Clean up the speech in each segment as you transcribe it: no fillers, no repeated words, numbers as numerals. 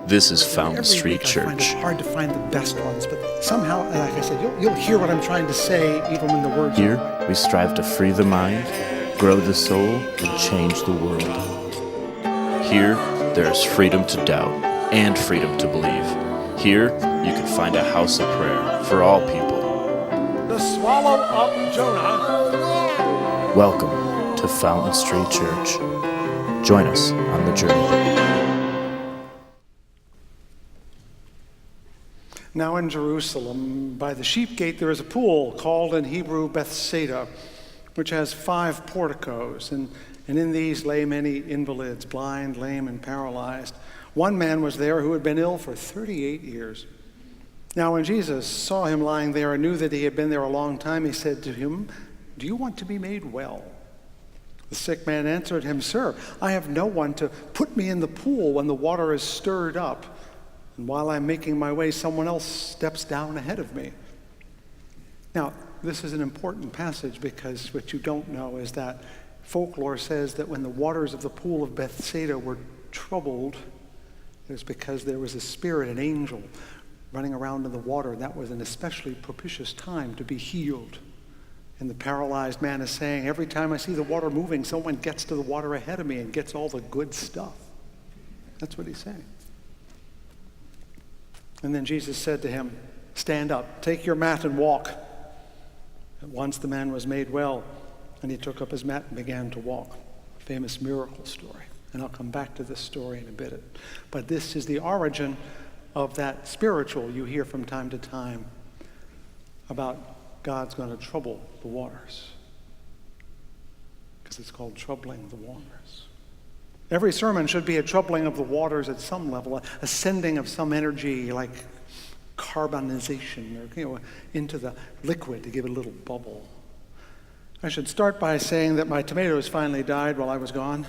This is Fountain Every Street week I find Church. it hard to find the best ones, but somehow, like I said, you'll hear what I'm trying to say even when the words Here, are we strive to free the mind, grow the soul, and change the world. Here, there is freedom to doubt and freedom to believe. Here, you can find a house of prayer for all people. to swallow up Jonah. Welcome to Fountain Street Church. Join us on the journey. Now in Jerusalem, by the sheep gate, there is a pool called in Hebrew Bethsaida, which has 5 porticos, and in these lay many invalids, blind, lame, and paralyzed. One man was there who had been ill for 38 years. Now when Jesus saw him lying there and knew that he had been there a long time, he said to him, "Do you want to be made well?" The sick man answered him, "Sir, I have no one to put me in the pool when the water is stirred up. And while I'm making my way, someone else steps down ahead of me." Now, this is an important passage because what you don't know is that folklore says that when the waters of the pool of Bethsaida were troubled, it was because there was a spirit, an angel, running around in the water, and that was an especially propitious time to be healed. And the paralyzed man is saying, every time I see the water moving, someone gets to the water ahead of me and gets all the good stuff. That's what he's saying. And then Jesus said to him, "Stand up, take your mat and walk." At once the man was made well, and he took up his mat and began to walk. A famous miracle story. And I'll come back to this story in a bit. But this is the origin of that spiritual you hear from time to time about God's going to trouble the waters. Because it's called troubling the waters. Every sermon should be a troubling of the waters at some level, a sending of some energy like carbonization or into the liquid to give it a little bubble. I should start by saying that my tomatoes finally died while I was gone.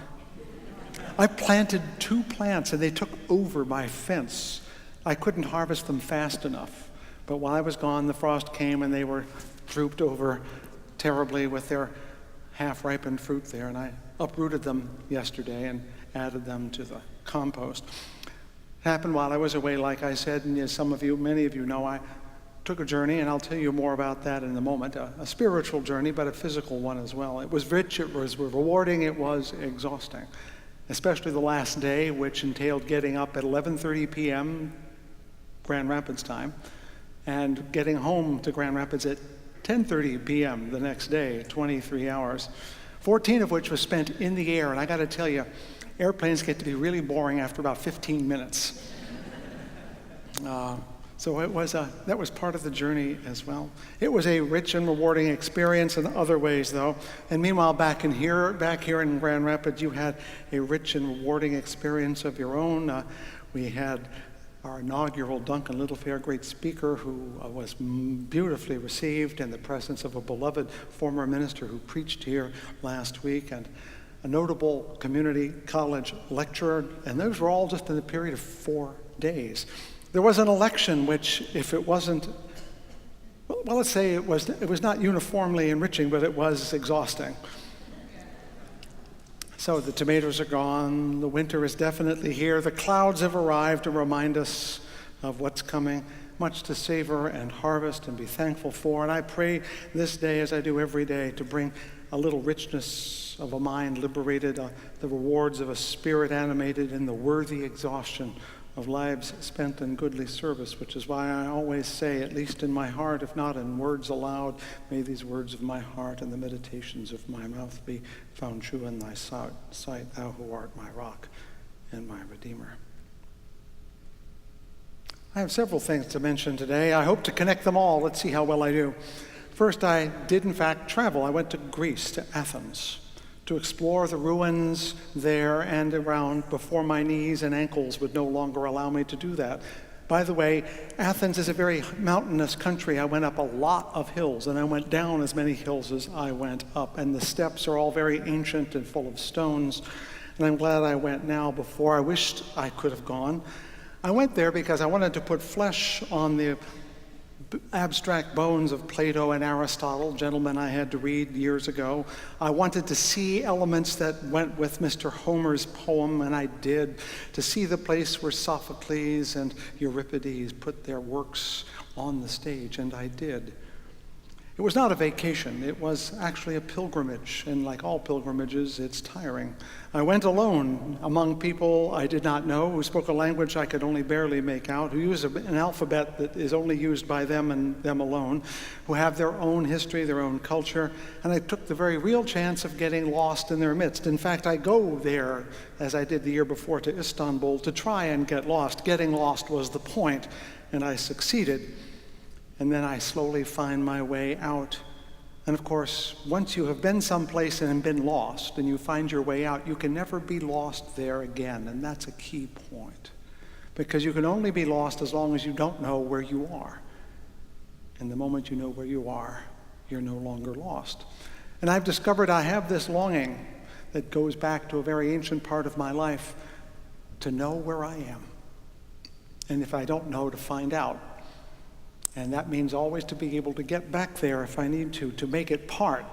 I planted 2 plants and they took over my fence. I couldn't harvest them fast enough. But while I was gone, the frost came and they were drooped over terribly with their half-ripened fruit there, and I uprooted them yesterday and added them to the compost. It happened while I was away, like I said, and as many of you know, I took a journey, and I'll tell you more about that in a moment, a spiritual journey, but a physical one as well. It was rich, it was rewarding, it was exhausting, especially the last day, which entailed getting up at 11:30 p.m. Grand Rapids time, and getting home to Grand Rapids at 10:30 p.m. the next day, 23 hours, 14 of which was spent in the air. And I got to tell you, airplanes get to be really boring after about 15 minutes. So that was part of the journey as well. It was a rich and rewarding experience in other ways, though. And meanwhile, back here in Grand Rapids, you had a rich and rewarding experience of your own. We had our inaugural Duncan Littlefair, great speaker, who was beautifully received in the presence of a beloved former minister who preached here last week, and a notable community college lecturer, and those were all just in the period of 4 days. There was an election which, if it wasn't, well, let's say it was not uniformly enriching, but it was exhausting. So the tomatoes are gone, the winter is definitely here, the clouds have arrived to remind us of what's coming, much to savor and harvest and be thankful for. And I pray this day, as I do every day, to bring a little richness of a mind liberated, the rewards of a spirit animated in the worthy exhaustion of lives spent in goodly service, which is why I always say, at least in my heart, if not in words aloud, may these words of my heart and the meditations of my mouth be found true in thy sight, thou who art my rock and my redeemer. I have several things to mention today. I hope to connect them all. Let's see how well I do. First, I did in fact travel. I went to Greece, to Athens, to explore the ruins there and around before my knees and ankles would no longer allow me to do that. By the way, Athens is a very mountainous country. I went up a lot of hills, and I went down as many hills as I went up, and the steps are all very ancient and full of stones, and I'm glad I went now before I wished I could have gone. I went there because I wanted to put flesh on the abstract bones of Plato and Aristotle, gentlemen I had to read years ago. I wanted to see elements that went with Mr. Homer's poem, and I did, to see the place where Sophocles and Euripides put their works on the stage, and I did. It was not a vacation, it was actually a pilgrimage, and like all pilgrimages, it's tiring. I went alone among people I did not know, who spoke a language I could only barely make out, who use an alphabet that is only used by them and them alone, who have their own history, their own culture, and I took the very real chance of getting lost in their midst. In fact, I go there, as I did the year before to Istanbul, to try and get lost. Getting lost was the point, and I succeeded. And then I slowly find my way out. And of course, once you have been someplace and been lost, and you find your way out, you can never be lost there again. And that's a key point. Because you can only be lost as long as you don't know where you are. And the moment you know where you are, you're no longer lost. And I've discovered I have this longing that goes back to a very ancient part of my life to know where I am. And if I don't know, to find out. And that means always to be able to get back there if I need to make it part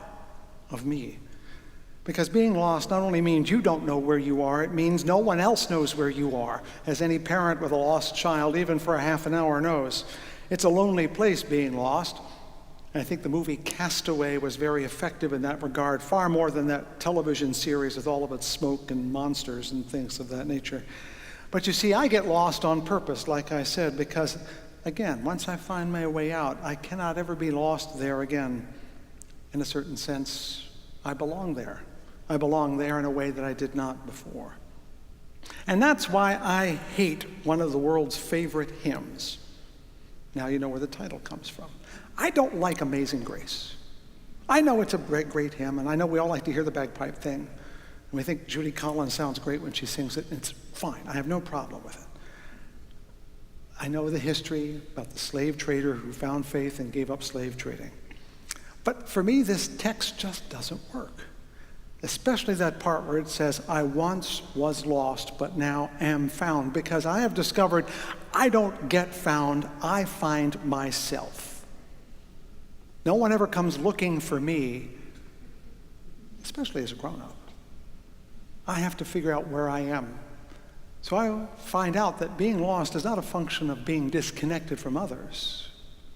of me. Because being lost not only means you don't know where you are, it means no one else knows where you are, as any parent with a lost child, even for a half an hour, knows. It's a lonely place, being lost. And I think the movie Castaway was very effective in that regard, far more than that television series with all of its smoke and monsters and things of that nature. But you see, I get lost on purpose, like I said, because again, once I find my way out, I cannot ever be lost there again. In a certain sense, I belong there. I belong there in a way that I did not before. And that's why I hate one of the world's favorite hymns. Now you know where the title comes from. I don't like Amazing Grace. I know it's a great hymn, and I know we all like to hear the bagpipe thing. And we think Judy Collins sounds great when she sings it, and it's fine. I have no problem with it. I know the history about the slave trader who found faith and gave up slave trading. But for me, this text just doesn't work. Especially that part where it says, I once was lost, but now am found. Because I have discovered I don't get found, I find myself. No one ever comes looking for me, especially as a grown-up. I have to figure out where I am. So I find out that being lost is not a function of being disconnected from others,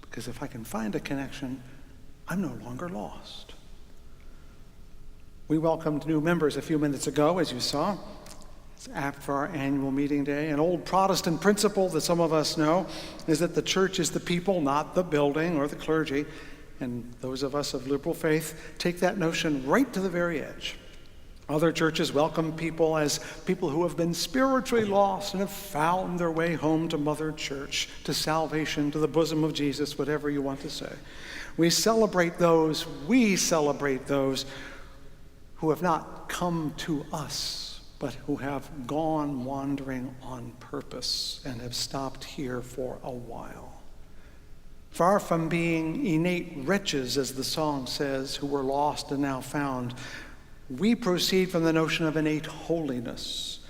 because if I can find a connection, I'm no longer lost. We welcomed new members a few minutes ago, as you saw. It's after our annual meeting day. An old Protestant principle that some of us know is that the church is the people, not the building or the clergy. And those of us of liberal faith take that notion right to the very edge. Other churches welcome people as people who have been spiritually lost and have found their way home to Mother Church, to salvation, to the bosom of Jesus, whatever you want to say. We celebrate those who have not come to us, but who have gone wandering on purpose and have stopped here for a while. Far from being innate wretches, as the song says, who were lost and now found, we proceed from the notion of innate holiness,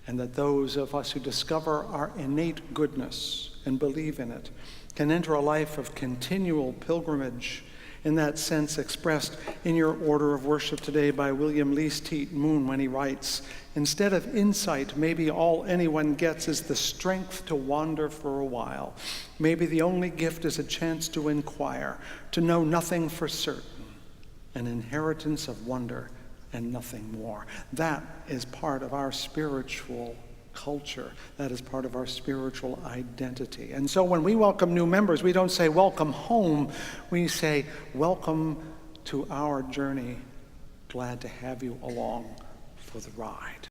and that those of us who discover our innate goodness and believe in it can enter a life of continual pilgrimage, in that sense expressed in your order of worship today by William Lease Teat Moon when he writes, instead of insight, maybe all anyone gets is the strength to wander for a while. Maybe the only gift is a chance to inquire, to know nothing for certain, an inheritance of wonder and nothing more. That is part of our spiritual culture. That is part of our spiritual identity. And so when we welcome new members, we don't say welcome home. We say welcome to our journey. Glad to have you along for the ride.